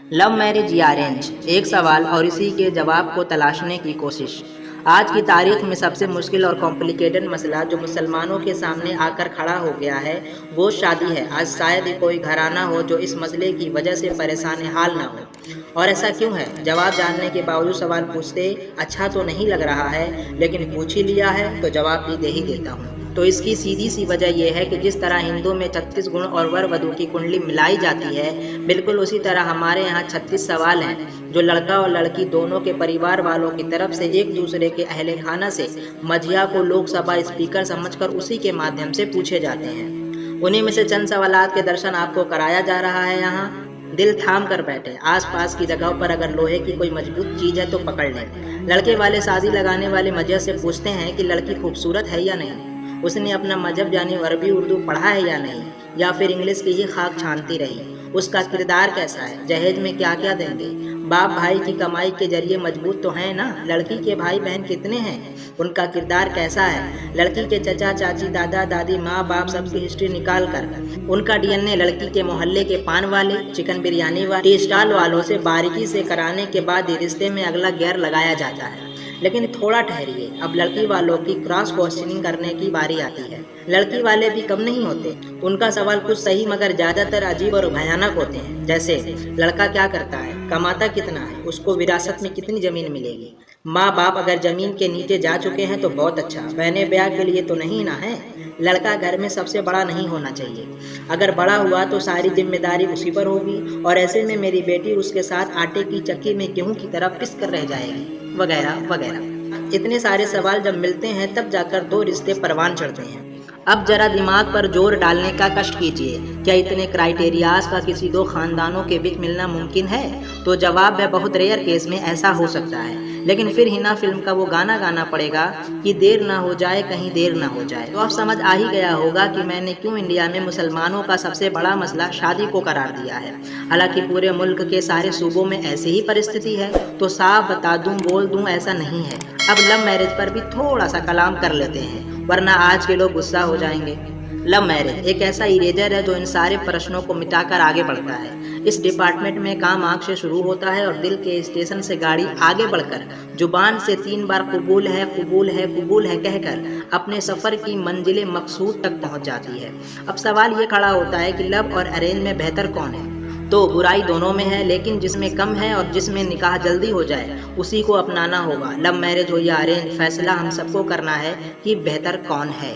Love marriage या arrange, एक सवाल और इसी के जवाब को तलाशने की कोशिश। आज की तारीख में सबसे मुश्किल और कॉम्प्लिकेटेड मसला जो मुसलमानों के सामने आकर खड़ा हो गया है वो शादी है। आज शायद ही कोई घराना हो जो इस मसले की वजह से परेशान हाल ना हो। और ऐसा क्यों है? जवाब जानने के बावजूद सवाल पूछते अच्छा तो नहीं लग रहा है, लेकिन पूछ ही लिया है तो जवाब भी दे ही देता हूँ। तो इसकी सीधी सी वजह यह है कि जिस तरह हिंदू में 36 गुण और वर वधू की कुंडली मिलाई जाती है, बिल्कुल उसी तरह हमारे यहाँ 36 सवाल हैं जो लड़का और लड़की दोनों के परिवार वालों की तरफ से एक दूसरे के अहले खाना से मजिया को लोकसभा स्पीकर समझकर उसी के माध्यम से पूछे जाते हैं। उन्हीं में से चंद सवालात के दर्शन आपको कराया जा रहा है। यहाँ दिल थाम कर बैठे, आसपास की जगह पर अगर लोहे की कोई मजबूत चीज है तो पकड़ लें। लड़के वाले शादी लगाने वाले मजिया से पूछते हैं कि लड़की खूबसूरत है या नहीं, उसने अपना मजहब यानी अरबी उर्दू पढ़ा है या नहीं, या फिर इंग्लिश की ही खाक छानती रही, उसका किरदार कैसा है, जहेज में क्या क्या देंगे, बाप भाई की कमाई के जरिए मजबूत तो हैं ना, लड़की के भाई बहन कितने हैं, उनका किरदार कैसा है, लड़की के चचा चाची दादा दादी माँ बाप सबकी हिस्ट्री निकाल कर उनका डीएनए लड़की के मोहल्ले के पान वाले चिकन बिरयानी वाले टी स्टॉल वालों से बारीकी से कराने के बाद ही रिश्ते में अगला गेयर लगाया जाता है। लेकिन थोड़ा ठहरिए, अब लड़की वालों की क्रॉस क्वेश्चनिंग करने की बारी आती है। लड़की वाले भी कम नहीं होते, उनका सवाल कुछ सही मगर ज़्यादातर अजीब और भयानक होते हैं। जैसे लड़का क्या करता है, कमाता कितना है, उसको विरासत में कितनी ज़मीन मिलेगी, माँ बाप अगर ज़मीन के नीचे जा चुके हैं तो बहुत अच्छा, बहने ब्याह के लिए तो नहीं ना है, लड़का घर में सबसे बड़ा नहीं होना चाहिए, अगर बड़ा हुआ तो सारी जिम्मेदारी उसी पर होगी, और ऐसे में मेरी बेटी उसके साथ आटे की चक्की में गेहूं की तरह पिस कर रह जाएगी, वगैरह वगैरह। इतने सारे सवाल जब मिलते हैं तब जाकर दो रिश्ते परवान चढ़ते हैं। अब जरा दिमाग पर जोर डालने का कष्ट कीजिए, क्या इतने क्राइटेरियाज का किसी दो खानदानों के बीच मिलना मुमकिन है? तो जवाब है बहुत रेयर केस में ऐसा हो सकता है, लेकिन फिर हिना फिल्म का वो गाना गाना पड़ेगा कि देर ना हो जाए कहीं देर ना हो जाए। तो अब समझ आ ही गया होगा कि मैंने क्यों इंडिया में मुसलमानों का सबसे बड़ा मसला शादी को करार दिया है। हालांकि पूरे मुल्क के सारे सूबों में ऐसी ही परिस्थिति है, तो साफ बता दूं बोल दूं ऐसा नहीं है। अब लव मैरिज पर भी थोड़ा सा कलाम कर लेते हैं, वरना आज के लोग गुस्सा हो जाएंगे। लव मैरिज एक ऐसा इरेजर है जो इन सारे प्रश्नों को मिटाकर आगे बढ़ता है। इस डिपार्टमेंट में काम आँख से शुरू होता है और दिल के स्टेशन से गाड़ी आगे बढ़कर जुबान से 3 बार कबूल है कबूल है कबूल है कहकर अपने सफ़र की मंजिल मकसूद तक पहुंच जाती है। अब सवाल ये खड़ा होता है कि लव और अरेंज में बेहतर कौन है? तो बुराई दोनों में है, लेकिन जिसमें कम है और जिसमें निकाह जल्दी हो जाए उसी को अपनाना होगा। लव मैरिज हो या अरेंज, फैसला हम सबको करना है कि बेहतर कौन है।